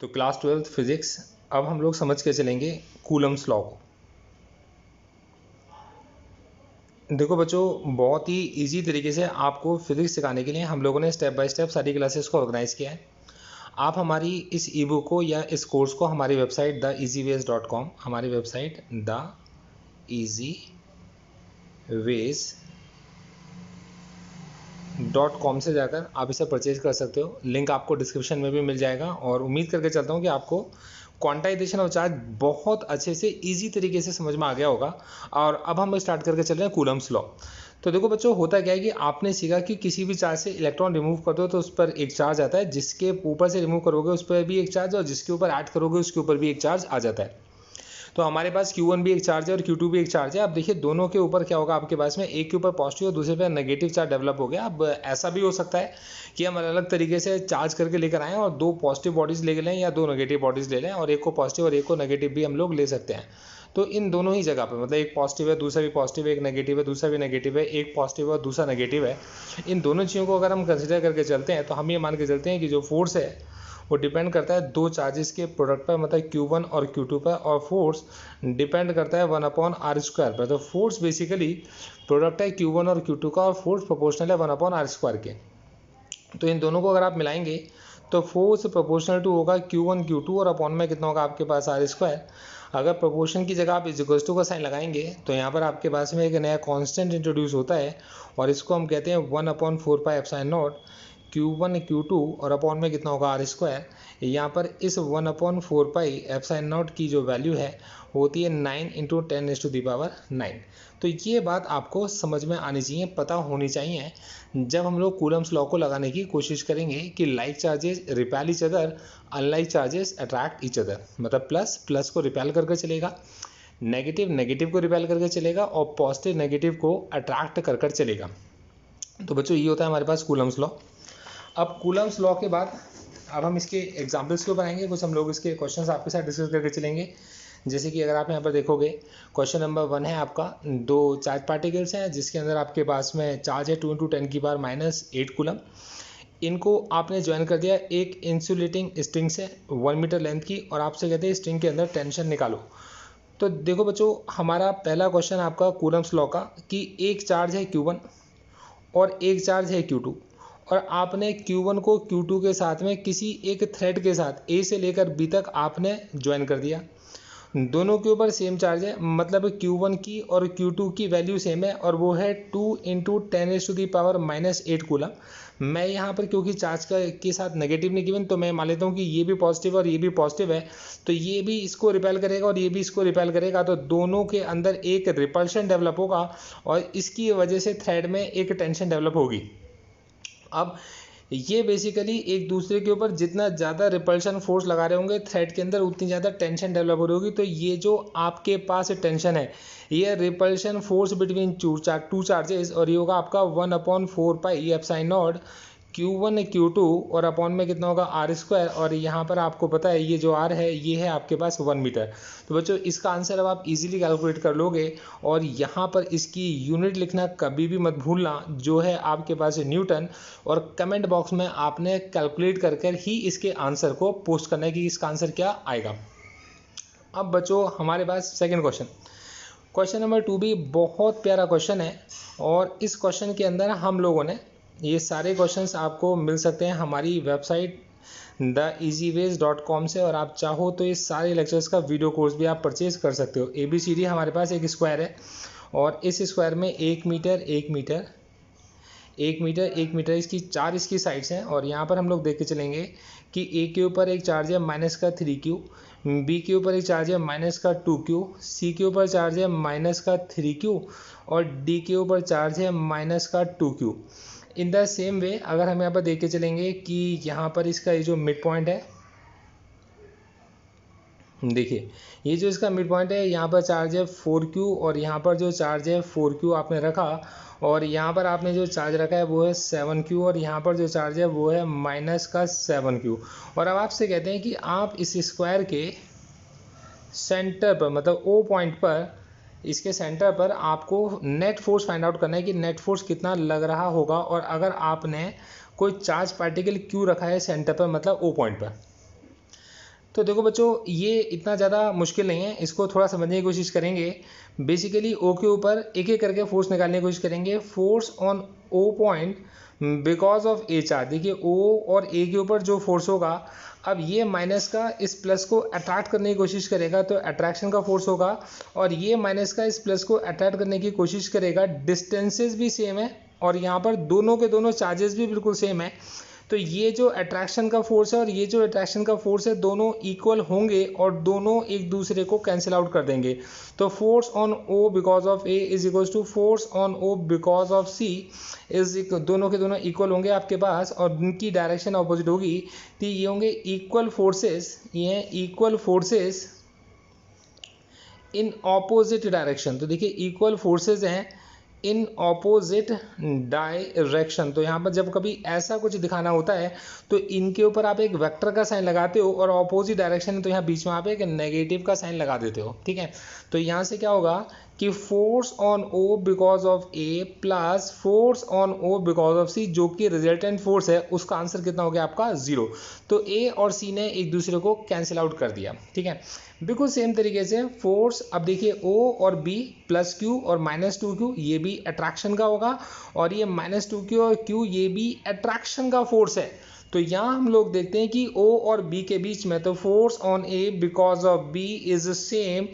तो class 12th physics अब हम लोग समझ के चलेंगे कूलम्स लॉ को। देखो बच्चों, बहुत ही इजी तरीके से आपको फिजिक्स सिखाने के लिए हम लोगों ने स्टेप बाय स्टेप सारी क्लासेस को ऑर्गेनाइज किया है। आप हमारी इस ई बुक को या इस कोर्स को हमारी वेबसाइट theeasyways.com, हमारी वेबसाइट theeasyways.com से जाकर आप इसे परचेज कर सकते हो। लिंक आपको डिस्क्रिप्शन में भी मिल जाएगा और उम्मीद करके चलता हूँ कि आपको क्वांटाइजेशन ऑफ चार्ज बहुत अच्छे से इजी तरीके से समझ में आ गया होगा। और अब हम स्टार्ट करके चल रहे हैं कूलम्स लॉ। तो देखो बच्चों, होता क्या है कि आपने सीखा कि किसी भी चार्ज से इलेक्ट्रॉन रिमूव कर दो तो उस पर एक चार्ज आता है, जिसके ऊपर से रिमूव करोगे उस पर भी एक चार्ज, और जिसके ऊपर ऐड करोगे उसके ऊपर भी एक चार्ज आ जाता है। तो हमारे पास Q1 भी एक चार्ज है और Q2 भी एक चार्ज है। अब देखिए दोनों के ऊपर क्या होगा, आपके पास में एक के ऊपर पॉजिटिव और दूसरे पे नेगेटिव चार्ज डेवलप हो गया। अब ऐसा भी हो सकता है कि हम अलग अलग तरीके से चार्ज करके लेकर आएँ और दो पॉजिटिव बॉडीज़ ले लें या दो नेगेटिव बॉडीज़ ले लें, और एक को पॉजिटिव और एक को नेगेटिव भी हम लोग ले सकते हैं। तो इन दोनों ही जगह पर मतलब एक पॉजिटिव है दूसरा भी पॉजिटिव है, एक नेगेटिव है दूसरा भी नेगेटिव है, एक पॉजिटिव है और दूसरा नेगेटिव है, इन दोनों चीज़ों को अगर हम कंसिडर करके चलते हैं तो हम ये मान के चलते हैं कि जो फोर्स है वो डिपेंड करता है दो चार्जेस के प्रोडक्ट पर, मतलब Q1 और Q2 पर, और फोर्स डिपेंड करता है 1/r² पर। तो फोर्स बेसिकली प्रोडक्ट है Q1 और Q2 का, और फोर्स प्रोपोर्शनल है 1/r² के। तो इन दोनों को अगर आप मिलाएंगे तो फोर्स प्रोपोर्शनल टू होगा Q1 Q2 और अपॉन में कितना होगा आपके पास r²। अगर प्रोपोर्शन की जगह आप इक्वल्स टू का साइन लगाएंगे तो यहाँ पर आपके पास में एक नया कांस्टेंट इंट्रोड्यूस होता है, और इसको हम कहते हैं 1/4πε0 Q1 Q2 और अपॉन में कितना होगा r²। यहाँ पर इस 1/4πε0 की जो वैल्यू है होती है 9 × 10⁹9। तो ये बात आपको समझ में आनी चाहिए, पता होनी चाहिए जब हम लोग कूलम्स लॉ को लगाने की कोशिश करेंगे कि like charges repel each other, unlike charges attract each other. मतलब प्लस प्लस को रिपेल करके चलेगा, नेगेटिव नेगेटिव को रिपेल करके चलेगा, और पॉजिटिव नेगेटिव को अट्रैक्ट कर चलेगा। तो बच्चों ये होता है हमारे पास कूलम्स लॉ। अब कूलम्स लॉ के बाद अब हम इसके एग्जाम्पल्स के ऊपर आएंगे, कुछ हम लोग इसके क्वेश्चंस आपके साथ डिस्कस करके चलेंगे। जैसे कि अगर आप यहाँ पर देखोगे, क्वेश्चन नंबर 1 है आपका, दो चार्ज पार्टिकल्स हैं जिसके अंदर आपके पास में चार्ज है 2 × 10⁻⁸ कूलम। इनको आपने ज्वाइन कर दिया एक इंसुलेटिंग स्ट्रिंग से 1 मीटर लेंथ की, और आपसे कहते हैं स्ट्रिंग के अंदर टेंशन निकालो। तो देखो बच्चों, हमारा पहला क्वेश्चन आपका कूलम्स लॉ का कि एक चार्ज है Q1 और एक चार्ज है Q2, और आपने Q1 को Q2 के साथ में किसी एक थ्रेड के साथ A से लेकर B तक आपने ज्वाइन कर दिया। दोनों के ऊपर सेम चार्ज है, मतलब Q1 की और Q2 की वैल्यू सेम है, और वो है 2 × 10⁻⁸ कूलम। मैं यहाँ पर क्योंकि चार्ज के साथ नेगेटिव नहीं गिवन, तो मैं मान लेता हूँ कि ये भी पॉजिटिव और ये भी पॉजिटिव है, तो ये भी इसको रिपेल करेगा और ये भी इसको रिपेल करेगा, तो दोनों के अंदर एक रिपल्शन डेवलप होगा, और इसकी वजह से थ्रेड में एक टेंशन डेवलप होगी। अब ये बेसिकली एक दूसरे के ऊपर जितना ज़्यादा रिपल्शन फोर्स लगा रहे होंगे थ्रेड के अंदर, उतनी ज़्यादा टेंशन डेवलप हो रही होगी। तो ये जो आपके पास टेंशन है, ये repulsion force between two charges, और ये होगा आपका 1/4πε0 Q1 Q2 और अपॉन में कितना होगा r²। और यहाँ पर आपको पता है ये जो r है ये है आपके पास 1 मीटर। तो बच्चों इसका आंसर अब आप इजीली कैलकुलेट कर लोगे, और यहाँ पर इसकी यूनिट लिखना कभी भी मत भूलना, जो है आपके पास न्यूटन, और कमेंट बॉक्स में आपने कैलकुलेट करके ही इसके आंसर को पोस्ट करना है कि इसका आंसर क्या आएगा। अब बच्चों हमारे पास सेकेंड क्वेश्चन नंबर 2 भी बहुत प्यारा क्वेश्चन है, और इस क्वेश्चन के अंदर हम लोगों ने ये सारे क्वेश्चंस आपको मिल सकते हैं हमारी वेबसाइट theeasyways.com से, और आप चाहो तो इस सारे लेक्चर्स का वीडियो कोर्स भी आप परचेज कर सकते हो। ABCD हमारे पास एक स्क्वायर है, और इस स्क्वायर में 1 मीटर 1 मीटर 1 मीटर 1 मीटर इसकी चार इसकी साइड्स हैं। और यहाँ पर हम लोग देख के चलेंगे कि A के ऊपर एक चार्ज है -3Q, B के ऊपर एक चार्ज है -2Q, C के ऊपर चार्ज है -3Q, और D के ऊपर चार्ज है -2Q। In the same way अगर हम यहाँ पर देख के चलेंगे कि यहाँ पर इसका ये जो मिड पॉइंट है, देखिए ये जो इसका मिड पॉइंट है, यहाँ पर चार्ज है 4Q, और यहाँ पर जो चार्ज है 4Q आपने रखा, और यहाँ पर आपने जो चार्ज रखा है वो है 7Q, और यहाँ पर जो चार्ज है वो है -7Q। और अब आपसे कहते हैं कि आप इस स्क्वायर के सेंटर पर, मतलब O पॉइंट पर, इसके सेंटर पर आपको नेट फोर्स फाइंड आउट करना है कि नेट फोर्स कितना लग रहा होगा। और अगर आपने कोई चार्ज पार्टिकल Q रखा है सेंटर पर, मतलब O पॉइंट पर, तो देखो बच्चों, ये इतना ज़्यादा मुश्किल नहीं है, इसको थोड़ा समझने की कोशिश करेंगे। बेसिकली ओ के ऊपर एक एक करके फोर्स निकालने की कोशिश करेंगे। Force on O point because of A charge. देखिए ओ और ए के ऊपर जो फोर्स होगा, अब ये माइनस का इस प्लस को अट्रैक्ट करने की कोशिश करेगा तो अट्रैक्शन का फोर्स होगा, और ये माइनस का इस प्लस को अट्रैक्ट करने की कोशिश करेगा। डिस्टेंसेस भी सेम है और यहाँ पर दोनों के दोनों चार्जेस भी बिल्कुल सेम है। तो ये जो अट्रैक्शन का फोर्स है और ये जो अट्रैक्शन का फोर्स है, दोनों इक्वल होंगे और दोनों एक दूसरे को कैंसिल आउट कर देंगे। तो force on O because of A is equals to force on O because of C is, दोनों के दोनों इक्वल होंगे आपके पास और इनकी डायरेक्शन अपोजिट होगी। तो ये होंगे इक्वल फोर्सेस, ये equal forces in opposite direction. तो देखिए इक्वल फोर्सेस हैं इन ऑपोजिट डायरेक्शन। तो यहाँ पर जब कभी ऐसा कुछ दिखाना होता है तो इनके ऊपर आप एक वेक्टर का साइन लगाते हो और ऑपोजिट डायरेक्शन है तो यहाँ बीच में आप एक नेगेटिव का साइन लगा देते हो, ठीक है। तो यहाँ से क्या होगा कि force on O because of A plus force on O because of C, जो कि रिजल्टेंट फोर्स है, उसका आंसर कितना हो गया आपका 0। तो ए और सी ने एक दूसरे को कैंसिल आउट कर दिया, ठीक है। बिल्कुल सेम तरीके से फोर्स, अब देखिए ओ और बी प्लस क्यू और माइनस 2q, ये भी अट्रैक्शन का होगा, और ये माइनस 2q और q ये भी अट्रैक्शन का फोर्स है। तो यहाँ हम लोग देखते हैं कि O और B के बीच में, तो force on A because of B is same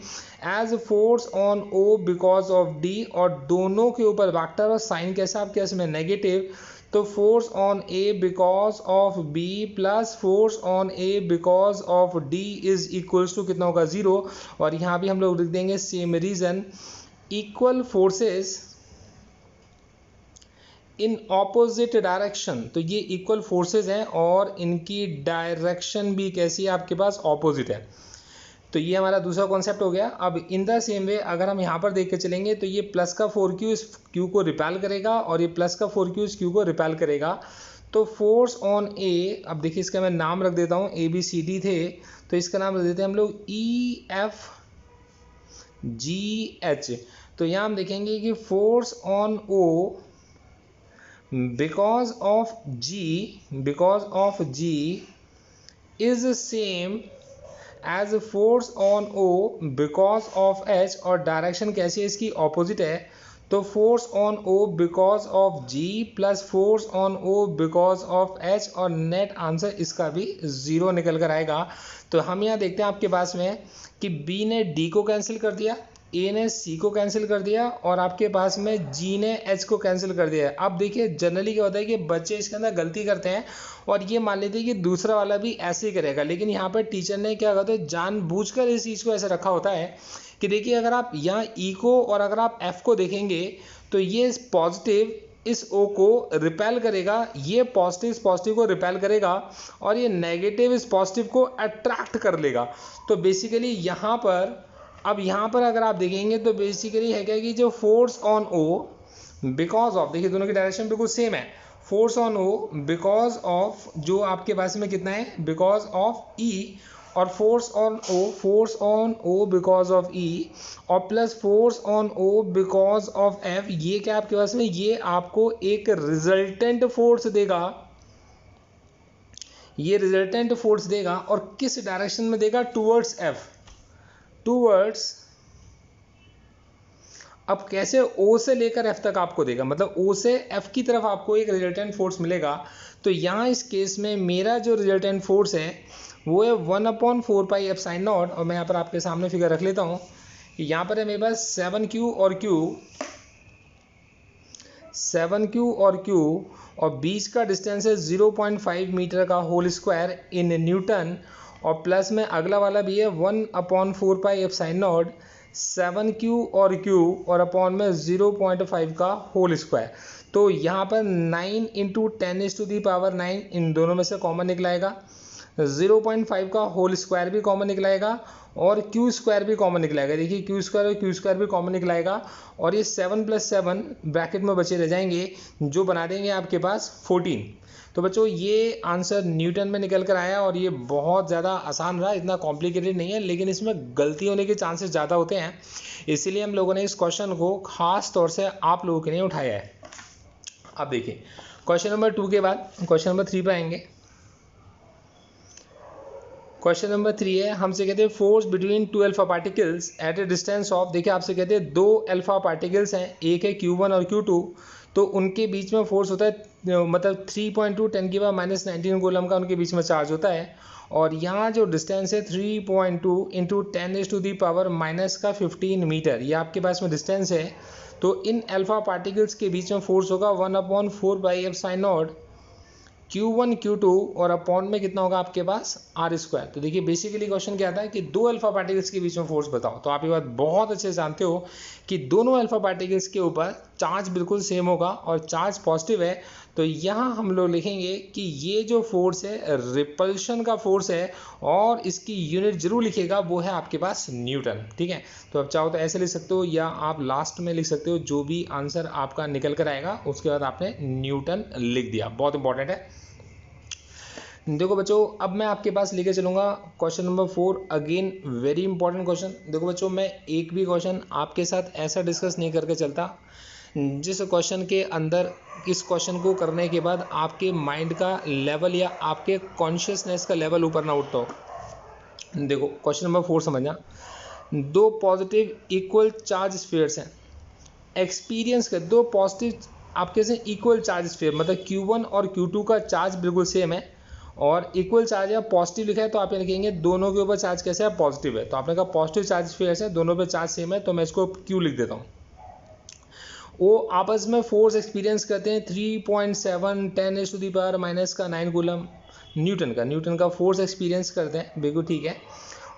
as force on O because of D, और दोनों के ऊपर वेक्टर और साइन कैसा आपके इसमें नेगेटिव। तो force on A because of B plus force on A because of D is equals to कितना होगा 0। और यहाँ भी हम लोग लिख देंगे same reason, equal forces in opposite direction. तो ये इक्वल फोर्सेस हैं और इनकी डायरेक्शन भी कैसी है आपके पास, ऑपोजिट है। तो ये हमारा दूसरा कॉन्सेप्ट हो गया। अब इन द सेम वे अगर हम यहाँ पर देख के चलेंगे तो ये प्लस का 4q इस q को रिपेल करेगा और ये प्लस का 4q इस q को रिपेल करेगा। तो फोर्स ऑन ए, अब देखिए इसका मैं नाम रख देता हूँ, ए बी सी डी थे तो इसका नाम रख देते हैं हम लोग ई एफ जी एच। तो यहाँ हम देखेंगे कि force on O because of G is same as force on O because of H, और डायरेक्शन कैसी है इसकी, ऑपोजिट है। तो force on O because of G plus force on O because of H, और नेट आंसर इसका भी 0 निकल कर आएगा। तो हम यहाँ देखते हैं आपके पास में कि B ने D को कैंसिल कर दिया, ए ने सी को कैंसिल कर दिया और आपके पास में जी ने एच को कैंसिल कर दिया। अब देखिए जनरली क्या होता है कि बच्चे इसके अंदर गलती करते हैं और ये मान लेते हैं कि दूसरा वाला भी ऐसे ही करेगा, लेकिन यहाँ पर टीचर ने क्या कहते हैं जानबूझकर इस चीज़ को ऐसे रखा होता है कि देखिए अगर आप यहाँ ई को और अगर आप एफ को देखेंगे तो ये पॉजिटिव इस ओ को रिपेल करेगा, ये पॉजिटिव इस पॉजिटिव को रिपेल करेगा और ये नेगेटिव इस पॉजिटिव को अट्रैक्ट कर लेगा। तो बेसिकली यहाँ पर, अब यहाँ पर अगर आप देखेंगे तो बेसिकली है क्या कि जो force on O because of, देखिए दोनों की डायरेक्शन बिल्कुल सेम है, force on O because of जो आपके पास में कितना है बिकॉज ऑफ ई, और force on O because of E, और plus force on O because of F, ये क्या आपके पास में, ये आपको एक रिजल्टेंट फोर्स देगा, ये रिजल्टेंट फोर्स देगा और किस डायरेक्शन में देगा, टूवर्ड्स एफ, टूवर्ड्स। अब कैसे O से लेकर F तक आपको देगा, मतलब O से F की तरफ आपको एक रिजल्टेंट फोर्स मिलेगा। तो यहाँ इस केस में मेरा जो रिजल्टेंट फोर्स है वो है 1/4πε0, और मैं यहाँ पर आपके सामने फिगर रख लेता हूँ कि यहाँ पर है मेरे पास 7q और q और बीच का डिस्टेंस है 0.5 मीटर का होल स्क्वायर इन न्यूटन, और प्लस में अगला वाला भी है 1/4πε0 7q और q और अपॉन में 0.5 का होल स्क्वायर। तो यहाँ पर 9 × 10⁹ इन दोनों में से कॉमन निकलाएगा, 0.5 का होल स्क्वायर भी कॉमन निकलाएगा और क्यू स्क्वायर भी कॉमन निकलाएगा। देखिए क्यू स्क्वायर और क्यू स्क्वायर भी कॉमन निकलाएगा और ये 7 + 7 ब्रैकेट में बचे रह जाएंगे जो बना देंगे आपके पास 14। तो बच्चों ये आंसर न्यूटन में निकल कर आया और ये बहुत ज़्यादा आसान रहा, इतना कॉम्प्लिकेटेड नहीं है, लेकिन इसमें गलती होने के चांसेस ज़्यादा होते हैं, इसीलिए हम लोगों ने इस क्वेश्चन को खास तौर से आप लोगों के लिए उठाया है। अब देखिए क्वेश्चन नंबर 2 के बाद क्वेश्चन नंबर 3 पे आएंगे। क्वेश्चन नंबर 3 है, हमसे कहते हैं force between two alpha particles at a distance of, देखिए आपसे कहते हैं दो अल्फा पार्टिकल्स हैं, एक है Q1 और Q2, तो उनके बीच में फोर्स होता है मतलब 3.2 10⁻⁻19 कूलम का उनके बीच में चार्ज होता है। और यहाँ जो डिस्टेंस है 3.2 इंटू 10⁻⁻15 मीटर, ये आपके पास में डिस्टेंस है। तो इन अल्फा पार्टिकल्स के बीच में फोर्स होगा 1/4πε0 Q1 Q2 और अपॉन में कितना होगा आपके पास R²। तो देखिए बेसिकली क्वेश्चन क्या आता है कि दो अल्फा पार्टिकल्स के बीच में फोर्स बताओ। तो आप ये बात बहुत अच्छे से जानते हो कि दोनों अल्फा पार्टिकल्स के ऊपर चार्ज बिल्कुल सेम होगा और चार्ज पॉजिटिव है। तो यहाँ हम लोग लिखेंगे कि ये जो फोर्स है रिपल्शन का फोर्स है और इसकी यूनिट जरूर लिखिएगा, वो है आपके पास न्यूटन। ठीक है, तो आप चाहो तो ऐसे लिख सकते हो या आप लास्ट में लिख सकते हो, जो भी आंसर आपका निकल कर आएगा उसके बाद आपने न्यूटन लिख दिया, बहुत इंपॉर्टेंट है। देखो बच्चों, अब मैं आपके पास लेके चलूँगा question number 4, again very important question. देखो बच्चों, मैं एक भी क्वेश्चन आपके साथ ऐसा डिस्कस नहीं करके चलता जिस क्वेश्चन के अंदर इस क्वेश्चन को करने के बाद आपके माइंड का लेवल या आपके कॉन्शियसनेस का लेवल ऊपर ना उठता हो। देखो क्वेश्चन नंबर 4 समझना, दो पॉजिटिव इक्वल चार्ज स्फीयर्स हैं, एक्सपीरियंस कर दो पॉजिटिव आपके से इक्वल चार्ज स्फीयर, मतलब Q1 और Q2 का चार्ज बिल्कुल सेम है और इक्वल चार्ज है, पॉजिटिव लिखा है तो आप ये लिखेंगे दोनों के ऊपर चार्ज कैसे है, पॉजिटिव है। तो आपने कहा पॉजिटिव चार्ज स्फीयर्स है, दोनों पे चार्ज सेम है, तो मैं इसको Q लिख देता हूँ। वो आपस में फोर्स एक्सपीरियंस करते हैं 3.7 10⁻⁻⁹ कूलम न्यूटन का फोर्स एक्सपीरियंस करते हैं, बिल्कुल ठीक है।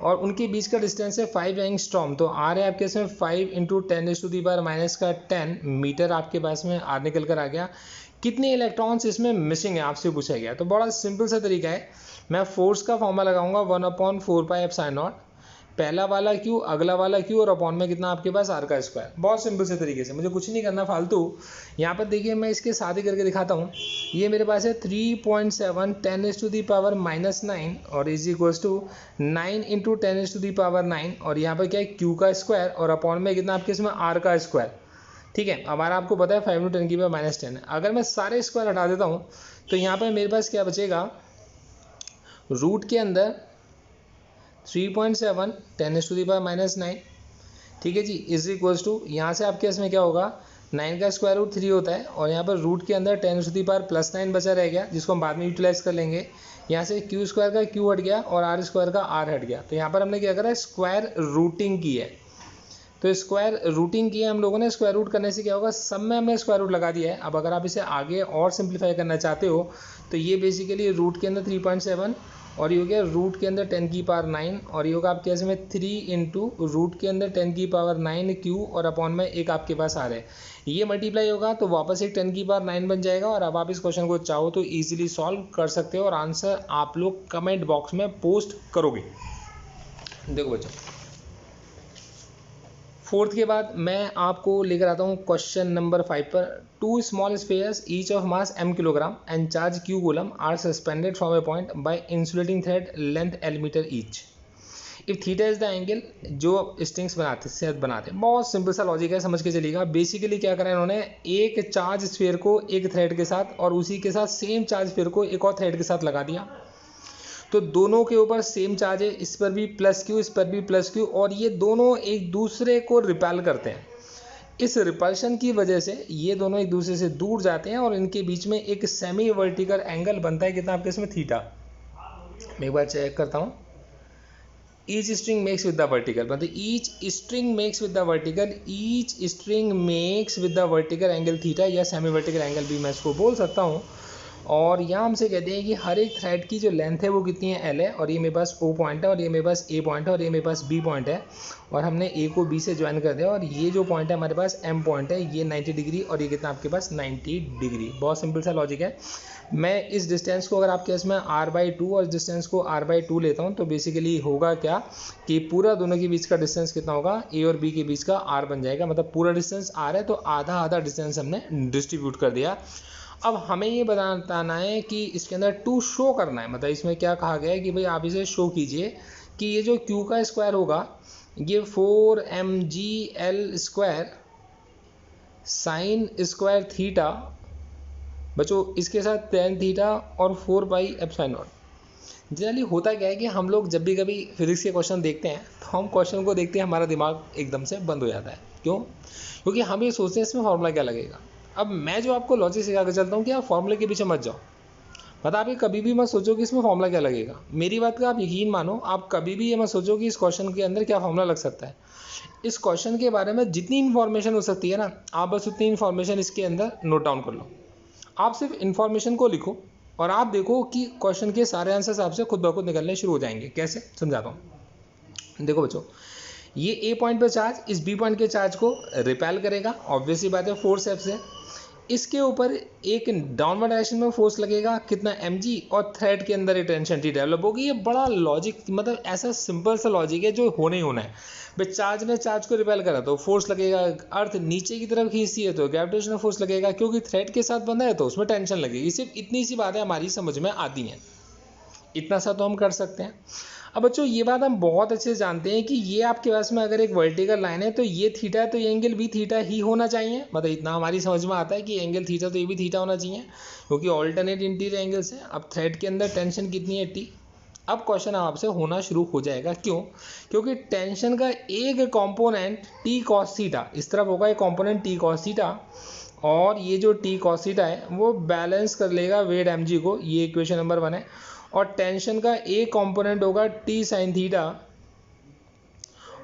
और उनके बीच का डिस्टेंस है 5 एंगस्ट्रॉम, तो आर है आपके इसमें 5 इंटू 10⁻⁻10 मीटर आपके पास में आर निकल कर आ गया। कितने इलेक्ट्रॉन्स इसमें मिसिंग है आपसे पूछा गया। तो बड़ा सिंपल सा तरीका है, मैं फोर्स का फॉर्मूला लगाऊंगा 1/4πε0, पहला वाला Q, अगला वाला Q और अपॉन में कितना आपके पास R²। बहुत सिंपल से तरीके से, मुझे कुछ नहीं करना फालतू। यहाँ पर देखिए मैं इसके साथ ही करके दिखाता हूँ। ये मेरे पास है 3.7 10⁻⁻9 और इज इक्वल्स टू 9 इंटू 10⁻⁹ और यहाँ पर क्या है Q का स्क्वायर और अपॉन में कितना आपके इसमें R²। ठीक है, हमारा आपको पता है 5 इंटू 10⁻⁻10 है। अगर मैं सारे स्क्वायर हटा देता हूँ तो यहाँ पर मेरे पास क्या बचेगा, रूट के अंदर 3.7 10⁻⁻9, ठीक है जी, इज इक्वल्स टू यहाँ से आपके इसमें क्या होगा 9 का स्क्वायर रूट 3 होता है और यहाँ पर रूट के अंदर 10⁻+9 बचा रह गया, जिसको हम बाद में यूटिलाइज कर लेंगे। यहाँ से Q² का Q हट गया और R² का R हट गया। तो यहाँ पर हमने क्या करा है, स्क्वायर रूटिंग की है। तो स्क्वायर रूटिंग की है हम लोगों ने, स्क्वायर रूट करने से क्या होगा, सब में हमने स्क्वायर रूट लगा दिया है। अब अगर आप इसे आगे और सिंप्लीफाई करना चाहते हो तो ये बेसिकली रूट के अंदर 3.7 और ये हो गया रूट के अंदर 10⁻9 और ये होगा आपके इसमें 3 इंटू रूट के अंदर 10⁻9 Q और अपॉन में एक आपके पास आ रहा है, ये मल्टीप्लाई होगा तो वापस एक 10⁻9 बन जाएगा। और अब आप इस क्वेश्चन को चाहो तो ईजिली सॉल्व कर सकते हो और आंसर आप लोग कमेंट बॉक्स में पोस्ट करोगे। देखो बच्चों, फोर्थ के बाद मैं आपको लेकर आता हूँ क्वेश्चन नंबर 5 पर। Two small spheres each of mass m kilogram and charge Q coulomb are suspended from a point by insulating thread length L metre each if theta is the angle, जो strings बनाते हैं। बहुत simple सा logic है, समझ के चलिएगा। Basically क्या करा इन्होंने, एक चार्ज स्फीयर को एक थ्रेड के साथ और उसी के साथ सेम चार्ज स्फीयर को एक और थ्रेड के साथ लगा दिया। तो दोनों के ऊपर सेम चार्ज है, इस पर भी +Q इस पर भी +Q और ये दोनों एक दूसरे को रिपेल करते हैं। इस रिपल्शन की वजह से ये दोनों एक दूसरे से दूर जाते हैं और इनके बीच में एक सेमी वर्टिकल एंगल बनता है, कितना आपके इसमें थीटा। मैं एक बार चेक करता हूँ, each string makes with the vertical, मतलब each string makes with the vertical, each string makes with the vertical angle theta या सेमी वर्टिकल एंगल भी मैं इसको बोल सकता हूँ। और यहाँ हमसे कहते हैं कि हर एक थ्रेड की जो लेंथ है वो कितनी है, L है, और ये मेरे पास O पॉइंट है और ये मेरे पास A पॉइंट है और ये मेरे पास B पॉइंट है और हमने A को B से ज्वाइन कर दिया और ये जो पॉइंट है हमारे पास M पॉइंट है, ये 90 डिग्री और ये कितना आपके पास 90 डिग्री। बहुत सिंपल सा लॉजिक है। मैं इस डिस्टेंस को अगर आपके इसमें R/2 और इस डिस्टेंस को R/2 लेता हूँ तो बेसिकली होगा क्या कि पूरा दोनों के बीच का डिस्टेंस कितना होगा, A और B के बीच का R बन जाएगा। मतलब पूरा डिस्टेंस R है तो आधा आधा डिस्टेंस हमने डिस्ट्रीब्यूट कर दिया। अब हमें ये बताना है कि इसके अंदर टू शो करना है, मतलब इसमें क्या कहा गया है कि भाई आप इसे शो कीजिए कि ये जो Q का स्क्वायर होगा ये 4mgl² साइन स्क्वायर थीटा, बच्चों इसके साथ tan थीटा और 4πε0, जनरली होता क्या है कि हम लोग जब भी कभी फिजिक्स के क्वेश्चन देखते हैं तो हम क्वेश्चन को देखते हैं हमारा दिमाग एकदम से बंद हो जाता है। क्यों? क्योंकि हम ये सोचते हैं इसमें फार्मूला क्या लगेगा। अब मैं जो आपको लॉजिक सिखा कर चलता हूँ कि आप फार्मूले के पीछे मत जाओ, मतलब आप ये कभी भी मत सोचो कि इसमें फार्मूला क्या लगेगा। मेरी बात का आप यकीन मानो, आप कभी भी ये मत सोचो कि इस क्वेश्चन के अंदर क्या फार्मूला लग सकता है। इस क्वेश्चन के बारे में जितनी इन्फॉर्मेशन हो सकती है ना, आप बस उतनी इन्फॉर्मेशन इसके अंदर नोट डाउन कर लो। आप सिर्फ इन्फॉर्मेशन को लिखो और आप देखो कि क्वेश्चन के सारे आंसर्स आपसे खुद ब खुद निकलने शुरू हो जाएंगे। कैसे, समझाता हूँ। देखो बच्चों, ये ए पॉइंट पे चार्ज इस बी पॉइंट के चार्ज को रिपेल करेगा, ऑब्वियसली बात है फोर्स एफ से। इसके ऊपर एक डाउनवर्ड डायरेक्शन में फोर्स लगेगा, कितना mg, और थ्रेड के अंदर टेंशन टी डेवलप होगी। ये बड़ा लॉजिक, मतलब ऐसा सिंपल सा लॉजिक है जो होने ही होना है। भाई चार्ज ने चार्ज को रिपेल करा तो फोर्स लगेगा, अर्थ नीचे की तरफ खींचती है तो ग्रेविटेशनल फोर्स लगेगा, क्योंकि थ्रेड के साथ बंधा है तो उसमें टेंशन लगेगी। सिर्फ इतनी सी बातें हमारी समझ में आती हैं, इतना सा तो हम कर सकते हैं। अब बच्चों ये बात हम बहुत अच्छे से जानते हैं कि ये आपके पास में अगर एक वर्टिकल लाइन है तो ये थीटा है तो ये एंगल भी थीटा ही होना चाहिए। मतलब इतना हमारी समझ में आता है कि एंगल थीटा तो ये भी थीटा होना चाहिए, क्योंकि ऑल्टरनेट इंटीरियर एंगल्स है। अब थ्रेड के अंदर टेंशन कितनी है, टी। अब क्वेश्चन आपसे होना शुरू हो जाएगा। क्यों? क्योंकि टेंशन का एक कंपोनेंट टी कॉस थीटा इस तरफ होगा, एक कंपोनेंट टी कॉस थीटा, और ये जो टी कॉस थीटा है वो बैलेंस कर लेगा वेट mg को। ये इक्वेशन नंबर 1 है। और टेंशन का एक कंपोनेंट होगा टी साइन थीटा,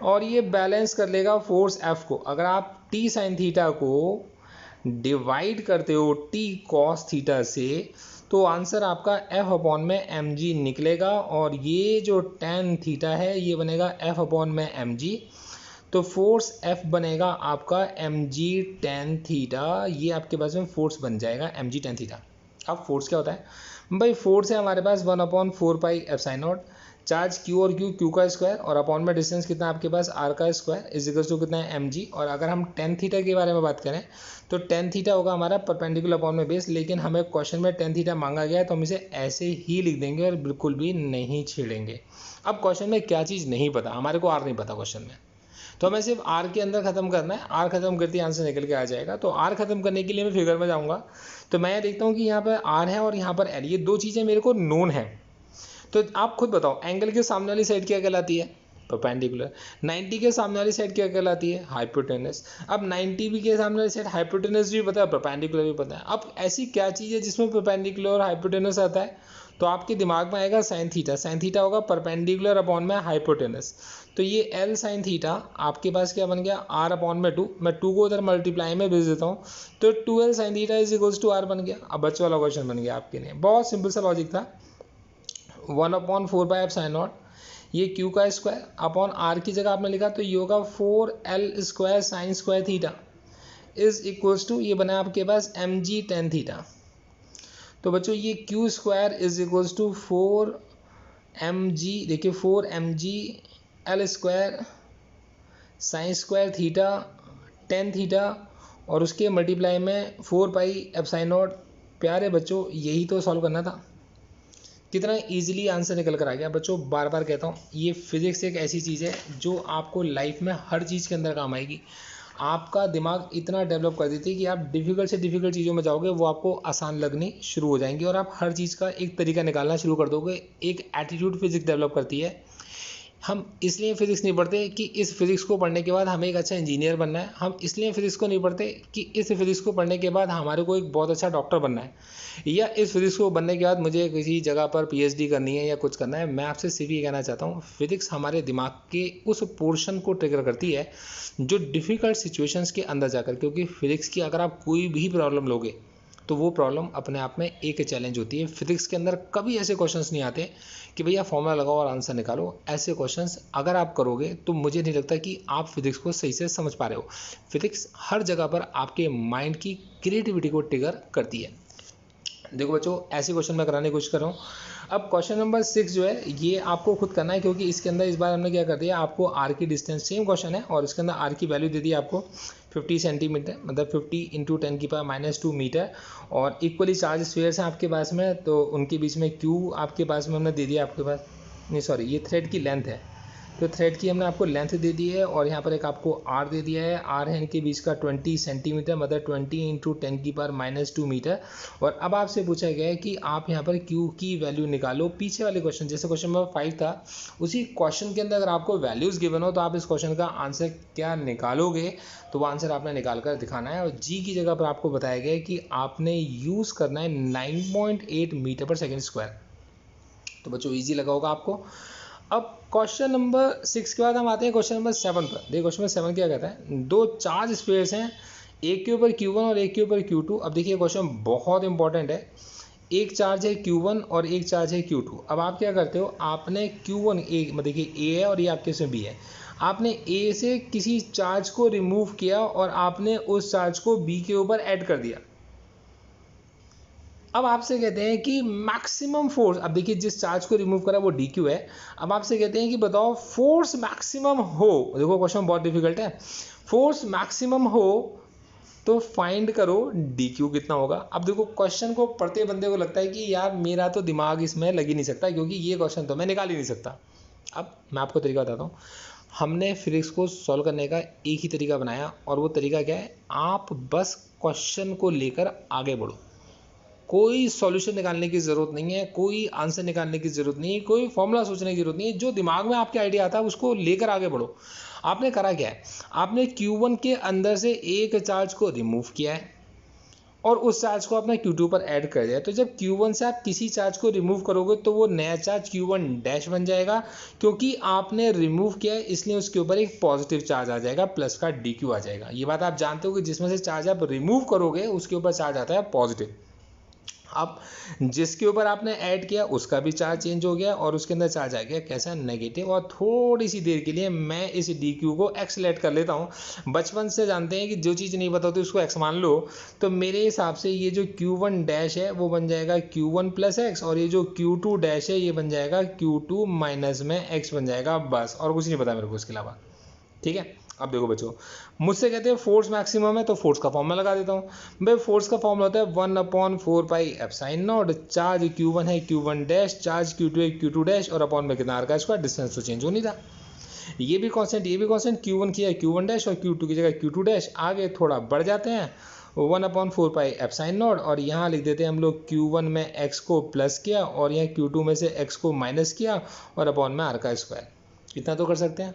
और ये बैलेंस कर लेगा फोर्स एफ को। अगर आप टी साइन थीटा को डिवाइड करते हो टी कॉस थीटा से तो आंसर आपका एफ अपॉन में mg निकलेगा, और ये जो टेन थीटा है ये बनेगा एफ अपॉन में mg। तो फोर्स एफ बनेगा आपका mg टेन थीटा। ये आपके पास में फोर्स बन जाएगा mg टेन थीटा। अब फोर्स क्या होता है भाई? फोर्स है हमारे पास 1/4 एप्सिलॉन नॉट, चार्ज क्यू और क्यू का स्क्वायर, और अपॉन में डिस्टेंस कितना आपके पास आर का स्क्वायर इज इक्वल टू कितना है mg। और अगर हम टेन थीटा के बारे में बात करें तो टेन थीटा होगा हमारा परपेंडिकुलर अपॉन में बेस, लेकिन हमें क्वेश्चन में टेन थीटा मांगा गया है तो हम इसे ऐसे ही लिख देंगे और बिल्कुल भी नहीं छेड़ेंगे। अब क्वेश्चन में क्या चीज़ नहीं पता, हमारे को आर नहीं पता क्वेश्चन में, तो हमें सिर्फ आर के अंदर खत्म करना है। आर खत्म करते ही आंसर निकल के आ जाएगा। तो आर खत्म करने के लिए मैं फिगर में जाऊंगा, तो मैं देखता हूँ कि यहाँ पर आर है और यहाँ पर एल, ये दो चीज़ें मेरे को नोन है। तो आप खुद बताओ, एंगल के सामने वाली साइड क्या कहलाती है? परपेंडिकुलर। 90 के सामने वाली साइड क्या कहलाती है? हाइपोटेनस। अब 90 भी के सामने वाली साइड हाइपोटेनस भी पता है, परपेंडिकुलर भी पता है। अब ऐसी क्या चीज़ है जिसमें परपेंडिकुलर और हाइपोटेनस आता है? तो आपके दिमाग में आएगा साइन थीटा। साइन थीटा होगा परपेंडिकुलर अपॉन में हाइपोटेनस। तो ये एल साइन थीटा आपके पास क्या बन गया? आर अपॉन में 2। मैं 2 को उधर मल्टीप्लाई में भेज देता हूँ तो 2l sine theta is equals to R बन गया। अब बच्चों वाला क्वेश्चन बन गया आपके लिए, बहुत सिंपल सा लॉजिक था। 1/4 एप्सिलॉन नॉट, ये क्यू का स्क्वायर अपॉन आर की जगह आपने लिखा तो ये होगा 4l square sine square theta is equals to, ये बना आपके पास mg टेन थीटा। तो बच्चों ये Q square is equals to 4mg, देखिए 4mg L square sine square theta tan theta, और उसके मल्टीप्लाई में 4 एप्सिलॉन नॉट। प्यारे बच्चों यही तो सॉल्व करना था। कितना इजीली आंसर निकल कर आ गया। बच्चों बार बार कहता हूँ, ये फिजिक्स एक ऐसी चीज़ है जो आपको लाइफ में हर चीज़ के अंदर काम आएगी। आपका दिमाग इतना डेवलप कर देती है कि आप डिफ़िकल्ट से डिफ़िकल्ट चीज़ों में जाओगे, वो आपको आसान लगनी शुरू हो जाएंगी, और आप हर चीज़ का एक तरीका निकालना शुरू कर दोगे। एक एटीट्यूड फिजिक्स डेवलप करती है। हम इसलिए फिजिक्स नहीं पढ़ते कि इस फिजिक्स को पढ़ने के बाद हमें एक अच्छा इंजीनियर बनना है। हम इसलिए फिजिक्स को नहीं पढ़ते कि इस फिजिक्स को पढ़ने के बाद हमारे को एक बहुत अच्छा डॉक्टर बनना है, या इस फिजिक्स को बनने के बाद मुझे किसी जगह पर पीएचडी करनी है या कुछ करना है। मैं आपसे सिर्फ ये कहना चाहता हूँ, फिजिक्स हमारे दिमाग के उस पोर्शन को ट्रिगर करती है जो डिफ़िकल्ट सिचुएशंस के अंदर जाकर, क्योंकि फिजिक्स की अगर आप कोई भी प्रॉब्लम लोगे तो वो प्रॉब्लम अपने आप में एक चैलेंज होती है। फिजिक्स के अंदर कभी ऐसे क्वेश्चंस नहीं आते कि भैया फॉर्मूला लगाओ और आंसर निकालो। ऐसे क्वेश्चंस अगर आप करोगे तो मुझे नहीं लगता कि आप फिजिक्स को सही से समझ पा रहे हो। फिजिक्स हर जगह पर आपके माइंड की क्रिएटिविटी को ट्रिगर करती है। देखो बच्चों, ऐसे क्वेश्चन मैं कराने की कोशिश कर रहा हूँ। अब क्वेश्चन नंबर 6 जो है ये आपको खुद करना है, क्योंकि इसके अंदर इस बार हमने क्या कर दिया, आपको आर की डिस्टेंस, सेम क्वेश्चन है और इसके अंदर आर की वैल्यू दे दी आपको 50 सेंटीमीटर, मतलब 50 × 10⁻² मीटर, और इक्वली चार्ज स्फीयर्स हैं आपके पास में, तो उनके बीच में क्यू आपके पास में हमने दे दिया। आपके पास नहीं, सॉरी, ये थ्रेड की लेंथ है, तो थ्रेड की हमने आपको लेंथ दे दी है और यहाँ पर एक आपको आर दे दिया है। आर है इनके बीच का 20 सेंटीमीटर, मतलब 20 × 10⁻² मीटर। और अब आपसे पूछा गया है कि आप यहाँ पर क्यू की वैल्यू निकालो। पीछे वाले क्वेश्चन, जैसे क्वेश्चन नंबर 5 था, उसी क्वेश्चन के अंदर अगर आपको वैल्यूज़ गिवन हो तो आप इस क्वेश्चन का आंसर क्या निकालोगे, तो वो आंसर आपने निकाल कर दिखाना है। और जी की जगह पर आपको बताया गया है कि आपने यूज़ करना है 9.8 मीटर/सेकंड स्क्वायर। तो बच्चों ईजी लगा होगा आपको। अब क्वेश्चन नंबर 6 के बाद हम आते हैं क्वेश्चन नंबर 7 पर। देखिए क्वेश्चन नंबर 7 क्या कहता है, दो चार्ज स्फीयर्स हैं, एक के ऊपर Q1 और एक के ऊपर Q2। अब देखिए क्वेश्चन बहुत इंपॉर्टेंट है। एक चार्ज है Q1 और एक चार्ज है Q2। अब आप क्या करते हो, आपने Q1 मतलब देखिए A है और ये आपके इसमें B है। आपने A से किसी चार्ज को रिमूव किया और आपने उस चार्ज को B के ऊपर ऐड कर दिया। अब आपसे कहते हैं कि मैक्सिमम फोर्स, अब देखिए जिस चार्ज को रिमूव करा वो dq है। अब आपसे कहते हैं कि बताओ फोर्स मैक्सिमम हो, देखो क्वेश्चन बहुत डिफिकल्ट है, फोर्स मैक्सिमम हो तो फाइंड करो dq कितना होगा। अब देखो क्वेश्चन को पढ़ते बंदे को लगता है कि यार मेरा तो दिमाग इसमें लग ही नहीं सकता, क्योंकि ये क्वेश्चन तो मैं निकाल ही नहीं सकता। अब मैं आपको तरीका बताता हूँ। हमने फिजिक्स को सॉल्व करने का एक ही तरीका बनाया, और वो तरीका क्या है, आप बस क्वेश्चन को लेकर आगे बढ़ो। कोई सॉल्यूशन निकालने की ज़रूरत नहीं है, कोई आंसर निकालने की ज़रूरत नहीं है, कोई फॉर्मूला सोचने की ज़रूरत नहीं है। जो दिमाग में आपके आइडिया आता है उसको लेकर आगे बढ़ो। आपने करा क्या है, आपने Q1 के अंदर से एक चार्ज को रिमूव किया है और उस चार्ज को आपने Q2 पर ऐड कर दिया। तो जब Q1 से आप किसी चार्ज को रिमूव करोगे तो वो नया चार्ज Q1 डैश बन जाएगा, क्योंकि आपने रिमूव किया है इसलिए उसके ऊपर एक पॉजिटिव चार्ज आ जाएगा, प्लस का dq आ जाएगा। ये बात आप जानते हो कि जिसमें से चार्ज आप रिमूव करोगे उसके ऊपर चार्ज आता है पॉजिटिव। अब जिसके ऊपर आपने ऐड किया उसका भी चार्ज चेंज हो गया और उसके अंदर चार्ज आ गया कैसा, नेगेटिव। और थोड़ी सी देर के लिए मैं इस dq को x लेट कर लेता हूँ। बचपन से जानते हैं कि जो चीज़ नहीं पता होती उसको x मान लो। तो मेरे हिसाब से ये जो Q1 डैश है वो बन जाएगा Q1 + x, और ये जो Q2 डैश है ये बन जाएगा Q2 माइनस में x बन जाएगा, बस और कुछ नहीं पता मेरे को इसके अलावा। ठीक है। अब देखो बच्चों, मुझसे कहते हैं फोर्स मैक्सिमम है, तो फोर्स का फॉर्मूला लगा देता हूँ। भाई फोर्स का फॉर्मूला होता है 1/4πε0। चार्ज Q1 है Q1 डैश, चार्ज Q2 है Q2 डैश, और अपॉन में कितना आर का स्क्वायर, डिस्टेंस तो चेंज हो नहीं था। ये भी कांस्टेंट ये भी कांस्टेंट, Q1 किया है Q1 डैश और Q2 की जगह Q2 डैश। आगे थोड़ा बढ़ जाते हैं 1/4πε0, और यहाँ लिख देते हैं हम लोग Q1 में x को प्लस किया और यहाँ Q2 में से x को माइनस किया और अपॉन में आर का स्क्वायर। इतना तो कर सकते हैं।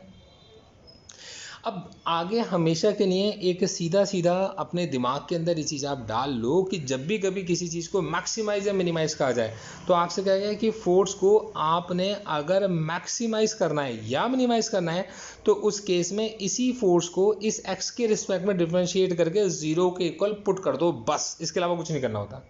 अब आगे हमेशा के लिए एक सीधा सीधा अपने दिमाग के अंदर ये चीज़ आप डाल लो कि जब भी कभी किसी चीज़ को मैक्सिमाइज या मिनिमाइज कहा जाए तो आपसे कहा गया है कि फोर्स को आपने अगर मैक्सिमाइज करना है या मिनिमाइज करना है तो उस केस में इसी फोर्स को इस एक्स के रिस्पेक्ट में डिफरेंशिएट करके 0 के इक्वल पुट कर दो, बस इसके अलावा कुछ नहीं करना होता।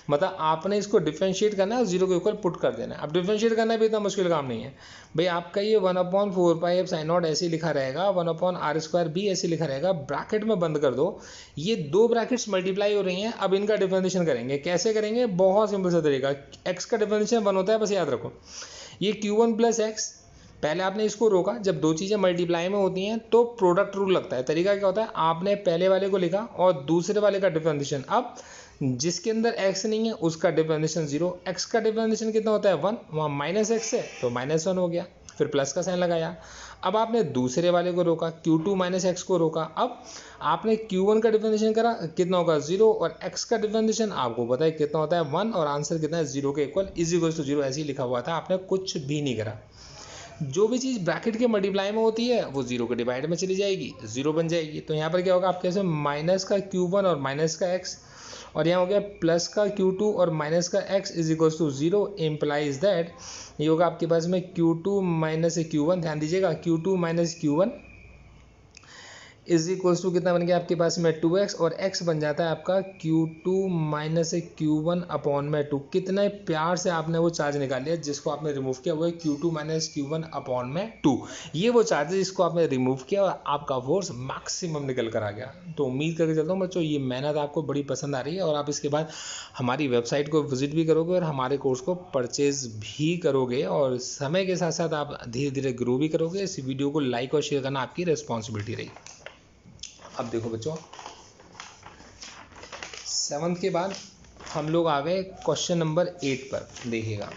मतलब आपने इसको डिफरेंशिएट करना है और 0 के इक्वल पुट कर देना है। अब डिफरेंशिएट करना भी इतना मुश्किल काम नहीं है भाई। आपका ये 1/4πε0 ऐसे ही लिखा रहेगा, 1/r² भी ऐसे लिखा रहेगा, ब्रैकेट में बंद कर दो। ये दो ब्रैकेट्स मल्टीप्लाई हो रही हैं। अब इनका डिफरेंशिएशन करेंगे, कैसे करेंगे, बहुत सिंपल सा तरीका। एक्स का डिफरेंशिएशन 1 होता है, बस याद रखो। ये Q1 + x, पहले आपने इसको रोका, जब दो चीज़ें मल्टीप्लाई में होती हैं तो प्रोडक्ट रूल लगता है। तरीका क्या होता है, आपने पहले वाले को लिखा और दूसरे वाले का डिफरेंशिएशन। अब जिसके अंदर x नहीं है उसका डिफरेंशिएशन 0, x का डिफरेंशिएशन कितना होता है 1, वहाँ -x है तो -1 हो गया, फिर प्लस का साइन लगाया। अब आपने दूसरे वाले को रोका, Q2 - x को रोका। अब आपने Q1 का डिफरेंशिएशन करा, कितना होगा 0, और x का डिफरेंशिएशन आपको पता है कितना होता है 1, और आंसर कितना है 0 के इक्वल, = 0 ऐसे ही लिखा हुआ था, आपने कुछ भी नहीं करा। जो भी चीज़ ब्रैकेट के मल्टीप्लाई में होती है वो 0 के डिवाइड में चली जाएगी, 0 बन जाएगी। तो यहाँ पर क्या होगा आपके पास माइनस का Q1 और माइनस का x, और यहाँ हो गया प्लस का Q2 और माइनस का x = 0, इम्प्लाइज दैट ये होगा आपके पास में Q2 - Q1। ध्यान दीजिएगा, Q2 - Q1 = कितना बन गया आपके पास में 2x, और x बन जाता है आपका Q2 - Q1 अपॉन में 2। कितने प्यार से आपने वो चार्ज निकाल लिया जिसको आपने रिमूव किया, वो है Q2 - Q1 अपॉन में 2। ये वो चार्ज है जिसको आपने रिमूव किया और आपका फोर्स मैक्सिमम निकल कर आ गया। तो उम्मीद करके चलता हूँ बच्चों ये मेहनत आपको बड़ी पसंद आ रही है, और आप इसके बाद हमारी वेबसाइट को विजिट भी करोगे और हमारे कोर्स को परचेज भी करोगे, और समय के साथ साथ आप धीरे धीरे ग्रो भी करोगे। इस वीडियो को लाइक और शेयर करना आपकी रिस्पॉन्सिबिलिटी रही। अब देखो बच्चों, 7th के बाद हम लोग आ गए क्वेश्चन नंबर 8 पर, देखिएगा।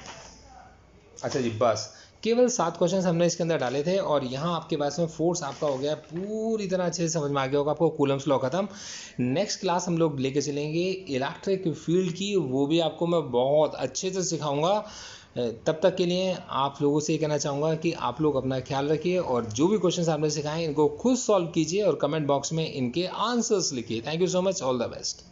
अच्छा जी, बस केवल 7 क्वेश्चन हमने इसके अंदर डाले थे और यहाँ आपके पास में फोर्स आपका हो गया पूरी तरह अच्छे से समझ में आ गया होगा आपको, कूलम्स लॉ खत्म। नेक्स्ट क्लास हम लोग लेके चलेंगे इलेक्ट्रिक फील्ड की, वो भी आपको मैं बहुत अच्छे से सिखाऊंगा। तब तक के लिए आप लोगों से ये कहना चाहूँगा कि आप लोग अपना ख्याल रखिए और जो भी क्वेश्चन आपने सिखाए इनको खुद सॉल्व कीजिए और कमेंट बॉक्स में इनके आंसर्स लिखिए। Thank you so much, all the best.